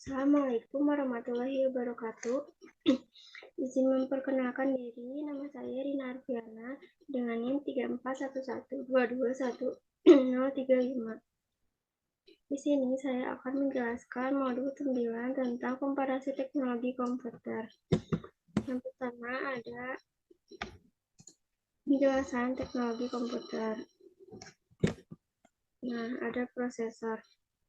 Assalamualaikum warahmatullahi wabarakatuh. Izin memperkenalkan diri, nama saya Rina Arfiana dengan NIM 3411221035. Di sini saya akan menjelaskan modul 9 tentang komparasi teknologi komputer. Yang pertama ada penjelasan teknologi komputer. Nah, ada prosesor.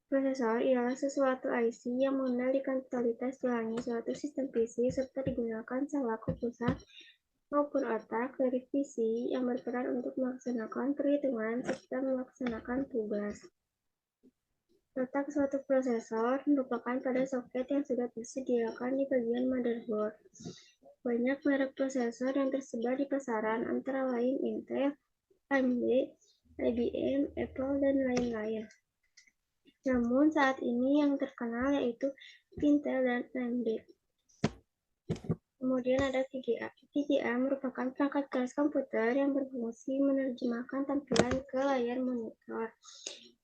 Prosesor ialah sesuatu IC yang mengendalikan totalitas jalannya suatu sistem PC serta digunakan selaku pusat maupun otak dari PC yang berperan untuk melaksanakan perhitungan serta melaksanakan tugas. Letak suatu prosesor merupakan pada soket yang sudah disediakan di bagian motherboard. Banyak merek prosesor yang tersebar di pasaran antara lain Intel, AMD, IBM, Apple, dan lain-lain. Namun saat ini yang terkenal yaitu Intel dan AMD. Kemudian ada VGA. VGA merupakan perangkat keras komputer yang berfungsi menerjemahkan tampilan ke layar monitor.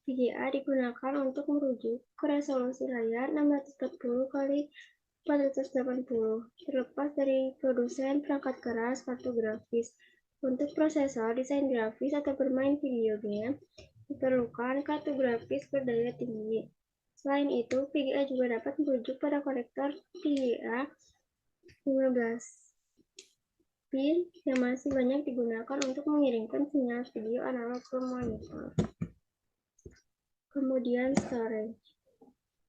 VGA digunakan untuk merujuk ke resolusi layar 640x480. Terlepas dari produsen perangkat keras kartu grafis, untuk prosesor desain grafis atau bermain video game, diperlukan kartu grafis berdaya tinggi. Selain itu, VGA juga dapat merujuk pada konektor VGA 15 pin yang masih banyak digunakan untuk mengirimkan sinyal video analog ke monitor. Kemudian storage,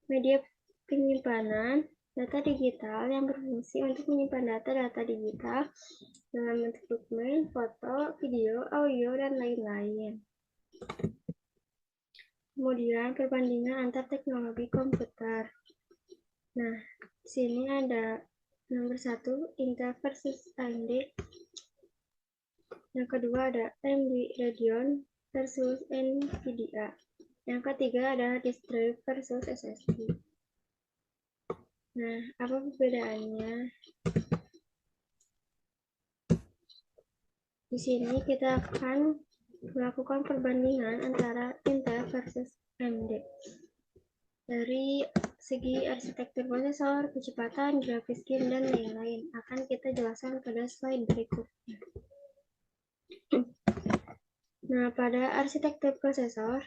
media penyimpanan data digital yang berfungsi untuk menyimpan data digital dalam bentuk dokumen, foto, video, audio, dan lain-lain. Kemudian perbandingan antar teknologi komputer. Nah, di sini ada nomor 1 Intel versus AMD. Yang kedua ada AMD Radeon versus Nvidia. Yang ketiga ada disk drive versus SSD. Nah, apa perbedaannya? Di sini kita akan melakukan perbandingan antara Intel versus AMD. Dari segi arsitektur prosesor, kecepatan, grafis game, dan lain-lain akan kita jelaskan pada slide berikutnya. Nah, pada arsitektur prosesor,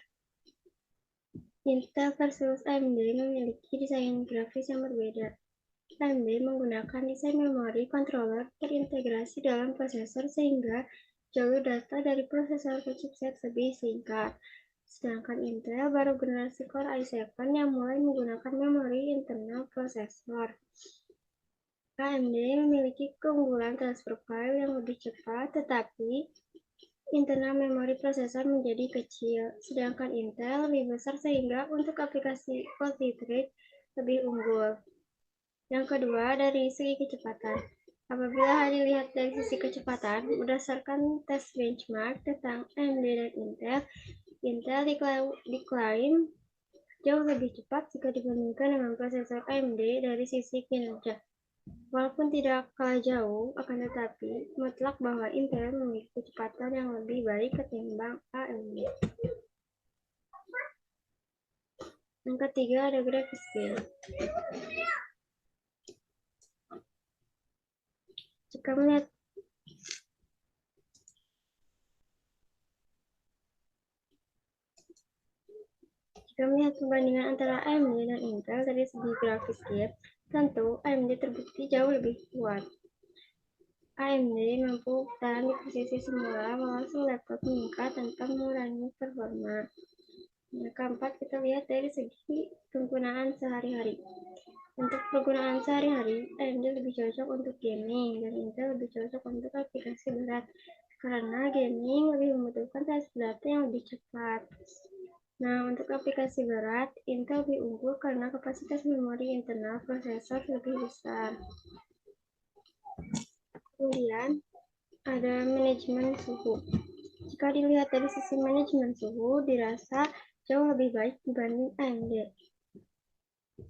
Intel versus AMD memiliki desain grafis yang berbeda. AMD menggunakan desain memori controller terintegrasi dalam prosesor sehingga jalur data dari prosesor ke chipset lebih singkat. Sedangkan Intel baru generasi Core i7 yang mulai menggunakan memori internal prosesor. AMD memiliki keunggulan transfer file yang lebih cepat, tetapi internal memori prosesor menjadi kecil, sedangkan Intel lebih besar sehingga untuk aplikasi multi-thread lebih unggul. Yang kedua, dari segi kecepatan. Apabila dilihat dari sisi kecepatan, berdasarkan tes benchmark tentang AMD dan Intel diklaim jauh lebih cepat jika dibandingkan dengan prosesor AMD dari sisi kinerja. Walaupun tidak kalah jauh, akan tetapi mutlak bahwa Intel memiliki kecepatan yang lebih baik ketimbang AMD. Yang ketiga ada grafis game. Jika melihat perbandingan antara AMD dan Intel dari segi grafis game, tentu AMD terbukti jauh lebih kuat. AMD mampu bertahan di posisi semula walau laptop meningkat tanpa mengurangi performa. Yang keempat, kita lihat dari segi penggunaan sehari-hari. Untuk penggunaan sehari-hari, AMD lebih cocok untuk gaming dan Intel lebih cocok untuk aplikasi berat karena gaming lebih membutuhkan transfer data yang lebih cepat. Nah, untuk aplikasi berat, Intel lebih unggul karena kapasitas memori internal prosesor lebih besar. Kemudian, ada manajemen suhu. Jika dilihat dari sisi manajemen suhu, dirasa jauh lebih baik dibanding AMD.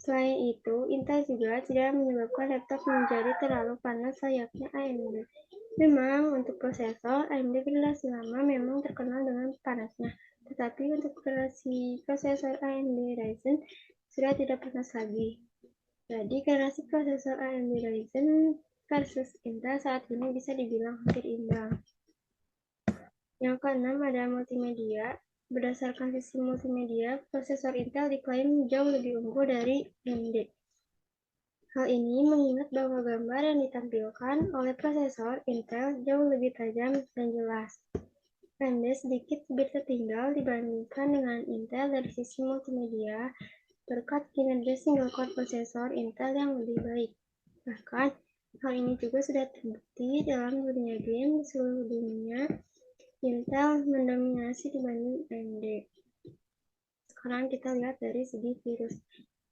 Selain itu, Intel juga tidak menyebabkan laptop menjadi terlalu panas layaknya AMD. Memang untuk prosesor, AMD generasi lama memang terkenal dengan panasnya, tetapi untuk generasi prosesor AMD Ryzen sudah tidak panas lagi. Jadi generasi prosesor AMD Ryzen versus Intel saat ini bisa dibilang hampir imbang. Yang keenam ada multimedia. Berdasarkan sisi multimedia, prosesor Intel diklaim jauh lebih unggul dari AMD. Hal ini mengingat bahwa gambar yang ditampilkan oleh prosesor Intel jauh lebih tajam dan jelas. AMD sedikit lebih tertinggal dibandingkan dengan Intel dari sisi multimedia berkat kinerja single core prosesor Intel yang lebih baik. Bahkan, hal ini juga sudah terbukti dalam dunia game di seluruh dunia. Intel mendominasi dibanding AMD. Sekarang kita lihat dari segi virus.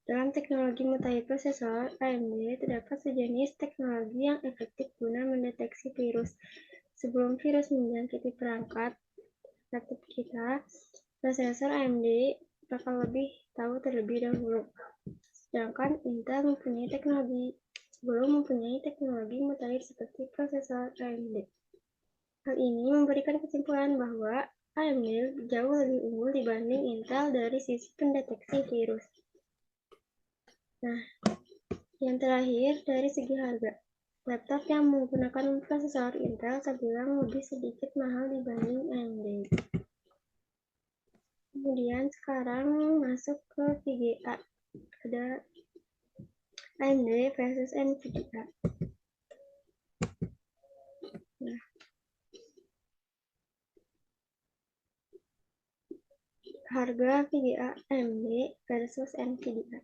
Dalam teknologi multiprosesor, AMD terdapat sejenis teknologi yang efektif guna mendeteksi virus. Sebelum virus menjangkiti perangkat laptop kita, prosesor AMD bakal lebih tahu terlebih dahulu. Sedangkan Intel belum mempunyai teknologi mutakhir seperti prosesor AMD. Hal ini memberikan kesimpulan bahwa AMD jauh lebih unggul dibanding Intel dari sisi pendeteksi virus. Nah, yang terakhir dari segi harga. Laptop yang menggunakan prosesor Intel terbilang lebih sedikit mahal dibanding AMD. Kemudian sekarang masuk ke VGA. Ada AMD versus NVIDIA. Nah, harga VGA AMD versus NVIDIA.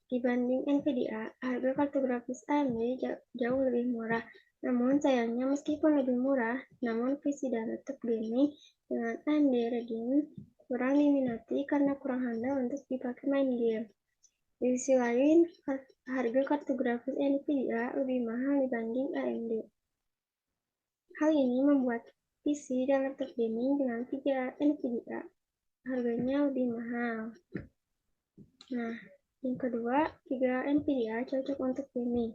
Dibanding NVIDIA, harga kartu grafis AMD jauh lebih murah. Namun sayangnya meskipun lebih murah, namun PC dan laptop gaming dengan AMD Radeon kurang diminati karena kurang handal untuk dipakai main game. Di sisi lain, harga kartu grafis NVIDIA lebih mahal dibanding AMD. Hal ini membuat PC dan laptop gaming dengan VGA NVIDIA harganya lebih mahal. Nah, yang kedua, VGA NVIDIA cocok untuk gaming.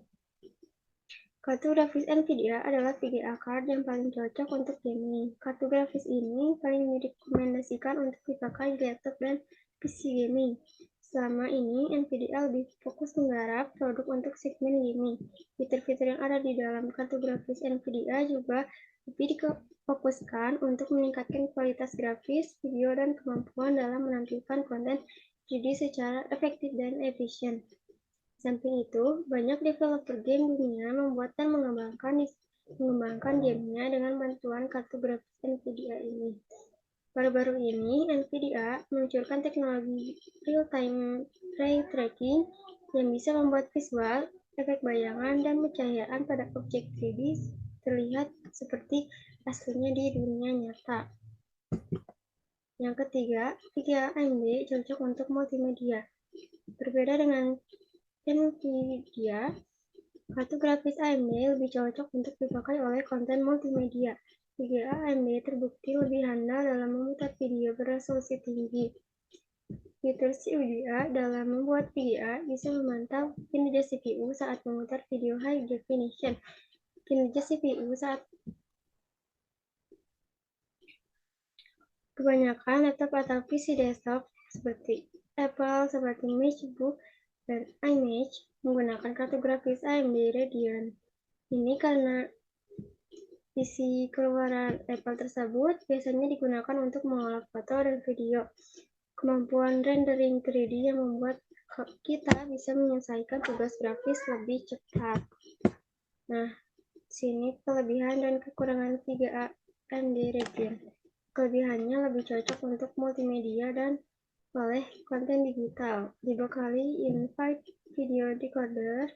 Kartu grafis NVIDIA adalah VGA card yang paling cocok untuk gaming. Kartu grafis ini paling direkomendasikan untuk dipakai di laptop dan PC gaming. Selama ini, NVIDIA lebih fokus menggarap produk untuk segmen gaming. Fitur-fitur yang ada di dalam kartu grafis NVIDIA juga lebih difokuskan untuk meningkatkan kualitas grafis, video, dan kemampuan dalam menampilkan konten 3D secara efektif dan efisien. Samping itu, banyak developer game dunia membuat dan mengembangkan gamenya dengan bantuan kartu grafis NVIDIA ini. Baru-baru ini, NVIDIA meluncurkan teknologi real-time ray tracking yang bisa membuat visual, efek bayangan, dan pencahayaan pada objek 3D terlihat seperti aslinya di dunia nyata. Yang ketiga, VGA AMD cocok untuk multimedia. Berbeda dengan NVIDIA, kartu grafis AMD lebih cocok untuk dipakai oleh konten multimedia. VGA AMD terbukti lebih handal dalam memutar video beresolusi tinggi. Fitur VGA dalam membuat VGA bisa memantau kinerja CPU saat memutar video high definition. Kinerja CPU saat kebanyakan laptop atau PC desktop seperti Apple, seperti MacBook, dan iMac menggunakan kartu grafis AMD Radeon. Ini karena PC keluaran Apple tersebut biasanya digunakan untuk mengolah foto dan video. Kemampuan rendering 3D yang membuat kita bisa menyelesaikan tugas grafis lebih cepat. Nah, sini kelebihan dan kekurangan VGA AMD Radeon. Kelebihannya lebih cocok untuk multimedia dan oleh konten digital, dibekali Invite Video Decoder,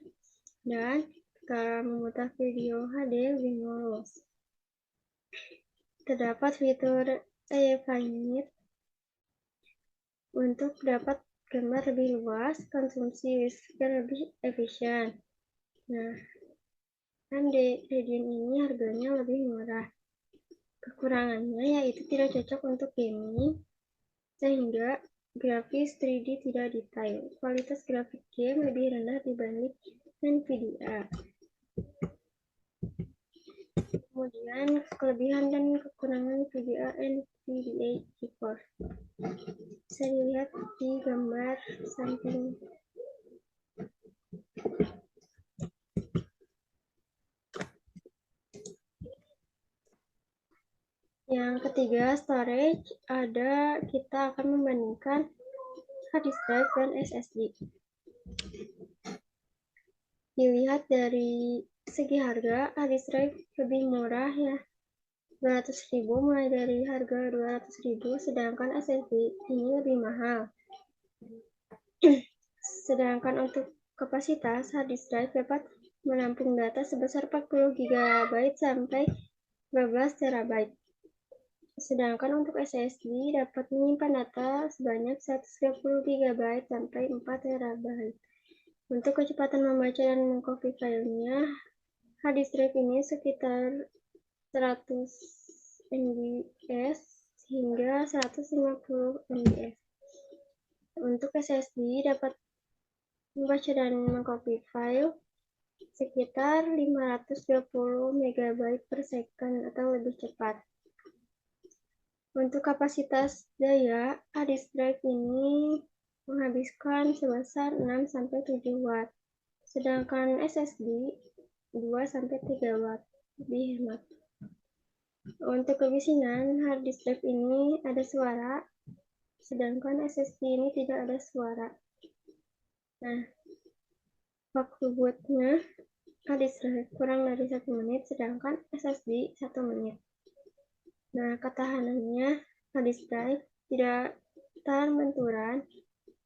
dan cara memutar video HD lebih mulus. Terdapat fitur Infinite untuk dapat gambar lebih luas, konsumsi listrik lebih efisien. Nah, AMD Radeon ini harganya lebih murah. Kekurangannya yaitu tidak cocok untuk gaming, sehingga grafis 3D tidak detail. Kualitas grafik game lebih rendah dibanding NVIDIA. Kemudian kelebihan dan kekurangan VGA NVIDIA GeForce. Bisa dilihat di gambar samping. ketiga, storage, kita akan membandingkan hard disk drive dan SSD. Dilihat dari segi harga, hard disk drive lebih murah ya, 200.000, mulai dari harga 200.000, sedangkan SSD ini lebih mahal. Sedangkan untuk kapasitas, hard disk drive dapat menampung data sebesar 40 GB sampai 12 TB. Sedangkan untuk SSD dapat menyimpan data sebanyak 130 GB sampai 4 TB. Untuk kecepatan membaca dan mengcopy filenya, hard disk drive ini sekitar 100 MB hingga 150 MB. Untuk SSD dapat membaca dan mengcopy file sekitar 520 MB per second atau lebih cepat. Untuk kapasitas daya, hard disk drive ini menghabiskan sebesar 6-7 watt, sedangkan SSD 2-3 watt, lebih hemat. Untuk kebisingan, hard disk drive ini ada suara, sedangkan SSD ini tidak ada suara. Nah, waktu bootnya hard disk drive kurang dari 1 menit, sedangkan SSD 1 menit. Nah, ketahanannya hard disk drive tidak tahan benturan,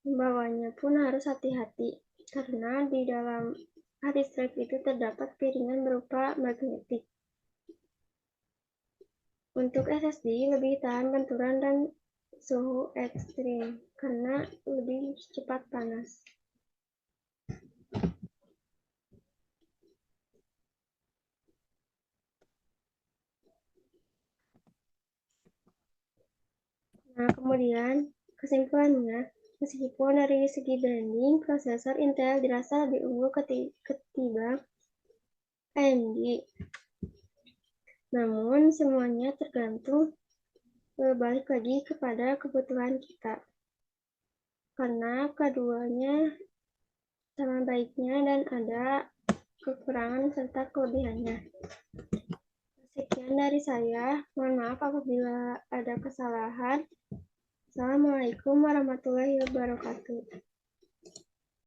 membawanya pun harus hati-hati, karena di dalam hard disk drive itu terdapat piringan berupa magnetik. Untuk SSD lebih tahan benturan dan suhu ekstrim, karena lebih cepat panas. Nah, kemudian kesimpulannya, meskipun dari segi branding, prosesor Intel dirasa lebih unggul ketimbang AMD. Namun, semuanya tergantung balik lagi kepada kebutuhan kita. Karena keduanya sama baiknya dan ada kekurangan serta kelebihannya. Sekian dari saya. Mohon maaf apabila ada kesalahan. Assalamualaikum warahmatullahi wabarakatuh.